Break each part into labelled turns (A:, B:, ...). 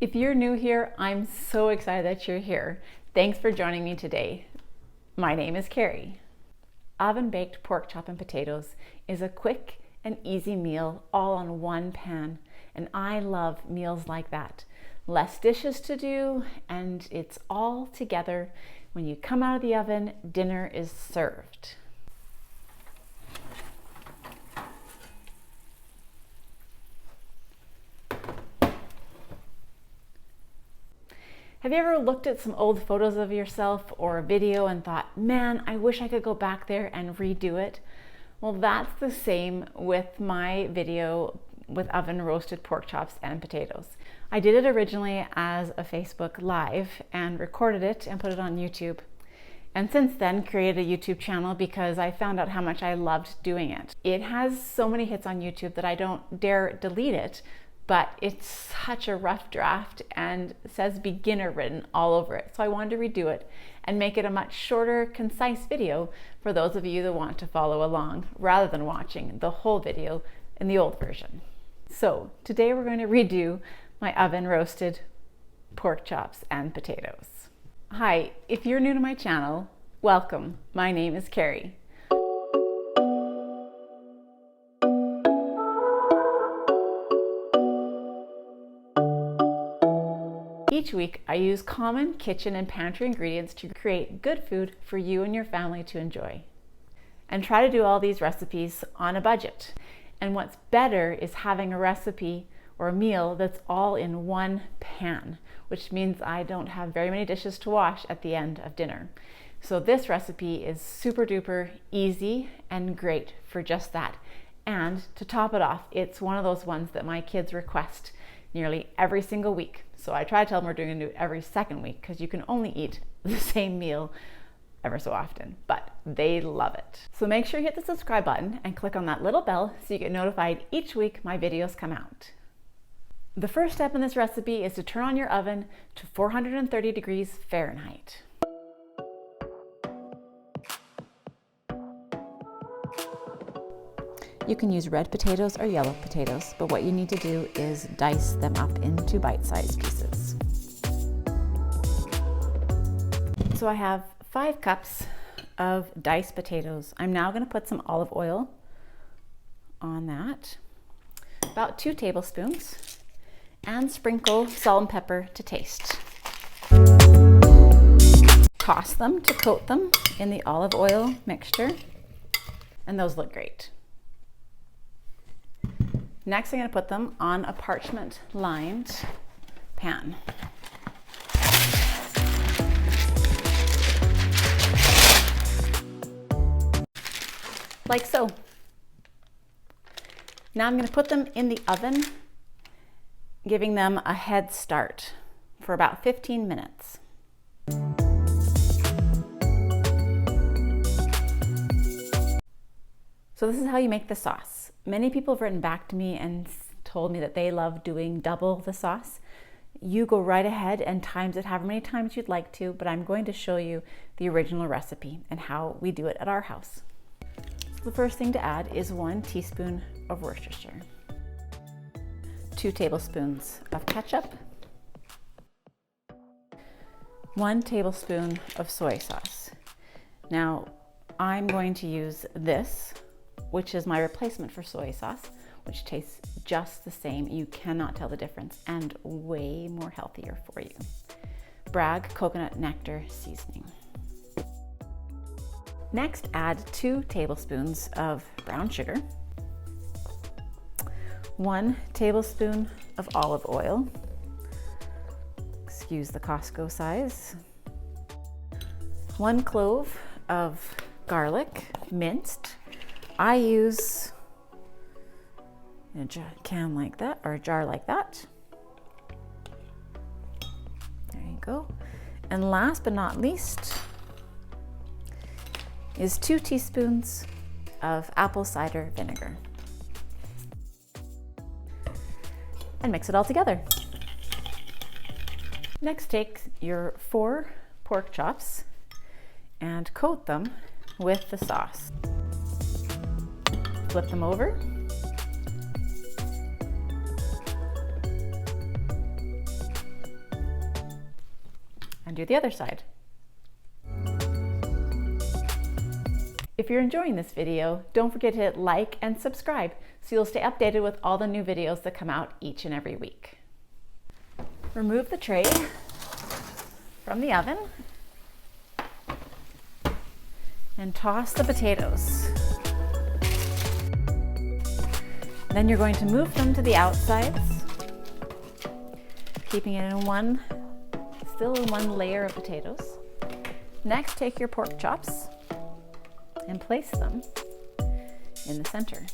A: If you're new here, I'm so excited that you're here. Thanks for joining me today. My name is Carrie. Oven-baked pork chop and potatoes is a quick and easy meal all on one pan, and I love meals like that. Less dishes to do, and it's all together. When you come out of the oven, dinner is served. Have you ever looked at some old photos of yourself or a video and thought, man, I wish I could go back there and redo it? Well, that's the same with my video with oven roasted pork chops and potatoes. I did it originally as a Facebook Live and recorded it and put it on YouTube. And since then created a YouTube channel because I found out how much I loved doing it. It has so many hits on YouTube that I don't dare delete it, but it's such a rough draft and says beginner written all over it. So I wanted to redo it and make it a much shorter, concise video for those of you that want to follow along rather than watching the whole video in the old version. So today we're going to redo my oven roasted pork chops and potatoes. Hi, if you're new to my channel, welcome. My name is Carrie. Each week, I use common kitchen and pantry ingredients to create good food for you and your family to enjoy. And try to do all these recipes on a budget. And what's better is having a recipe or a meal that's all in one pan, which means I don't have very many dishes to wash at the end of dinner. So this recipe is super duper easy and great for just that. And to top it off, it's one of those ones that my kids request nearly every single week. So I try to tell them we're doing it every second week because you can only eat the same meal ever so often, but they love it. So make sure you hit the subscribe button and click on that little bell so you get notified each week my videos come out. The first step in this recipe is to turn on your oven to 430 degrees Fahrenheit. You can use red potatoes or yellow potatoes, but what you need to do is dice them up into bite-sized pieces. So I have 5 cups of diced potatoes. I'm now going to put some olive oil on that, about 2 tablespoons, and sprinkle salt and pepper to taste. Toss them to coat them in the olive oil mixture, and those look great. Next, I'm going to put them on a parchment lined pan. Like so. Now I'm going to put them in the oven, giving them a head start for about 15 minutes. So this is how you make the sauce. Many people have written back to me and told me that they love doing double the sauce. You go right ahead and times it however many times you'd like to, but I'm going to show you the original recipe and how we do it at our house. So the first thing to add is 1 teaspoon of Worcestershire, 2 tablespoons of ketchup, 1 tablespoon of soy sauce. Now, I'm going to use this, which is my replacement for soy sauce, which tastes just the same. You cannot tell the difference and way more healthier for you. Bragg coconut nectar seasoning. Next, add 2 tablespoons of brown sugar, 1 tablespoon of olive oil, excuse the Costco size, 1 clove of garlic, minced. I use a can like that, or a jar like that. There you go. And last but not least is 2 teaspoons of apple cider vinegar. And mix it all together. Next, take your 4 pork chops and coat them with the sauce. Flip them over. do the other side. If you're enjoying this video, don't forget to hit like and subscribe so you'll stay updated with all the new videos that come out each and every week. Remove the tray from the oven and toss the potatoes. Then you're going to move them to the outsides, keeping it in still in one layer of potatoes. Next, take your pork chops and place them in the center.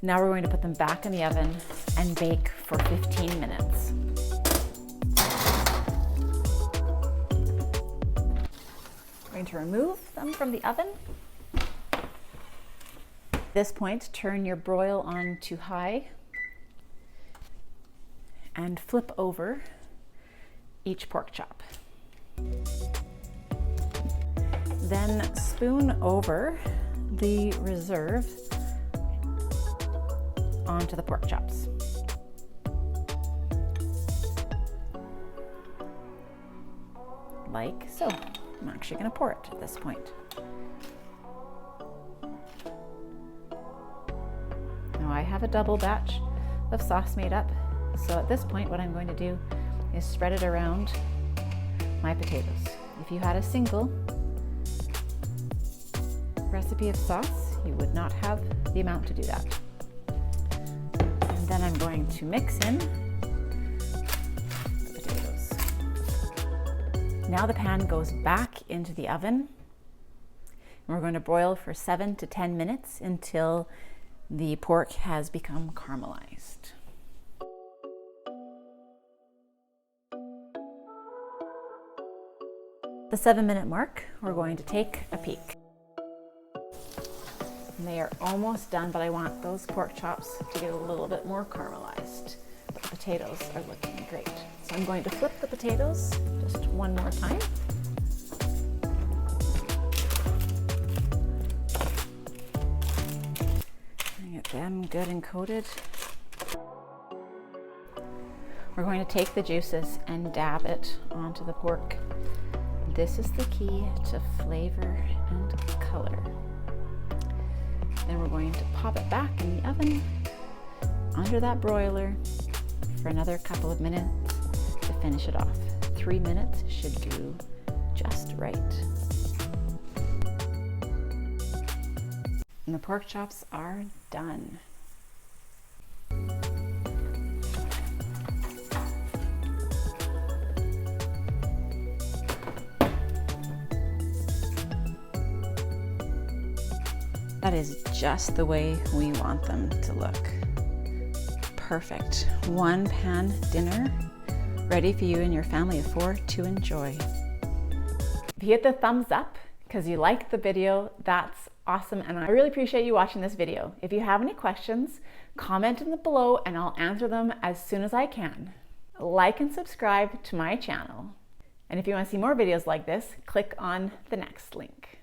A: Now we're going to put them back in the oven and bake for 15 minutes. I'm going to remove them from the oven. At this point, turn your broil on to high and flip over each pork chop. Then spoon over the reserve onto the pork chops. Like so. I'm actually going to pour it at this point. Now I have a double batch of sauce made up, so at this point what I'm going to do is spread it around my potatoes. If you had a single recipe of sauce, you would not have the amount to do that. And then I'm going to mix in the potatoes. Now the pan goes back into the oven. We're going to broil for 7 to 10 minutes until the pork has become caramelized. The 7-minute mark, we're going to take a peek. And they are almost done, but I want those pork chops to get a little bit more caramelized. But the potatoes are looking great. So I'm going to flip the potatoes just one more time. And get them good and coated. We're going to take the juices and dab it onto the pork. This is the key to flavor and color. Then we're going to pop it back in the oven under that broiler for another couple of minutes to finish it off. 3 minutes should do just right. And the pork chops are done. That is just the way we want them to look. Perfect. One pan dinner, ready for you and your family of 4 to enjoy. If you hit the thumbs up because you liked the video, that's awesome, and I really appreciate you watching this video. If you have any questions, comment in below and I'll answer them as soon as I can. Like and subscribe to my channel. And if you want to see more videos like this, click on the next link.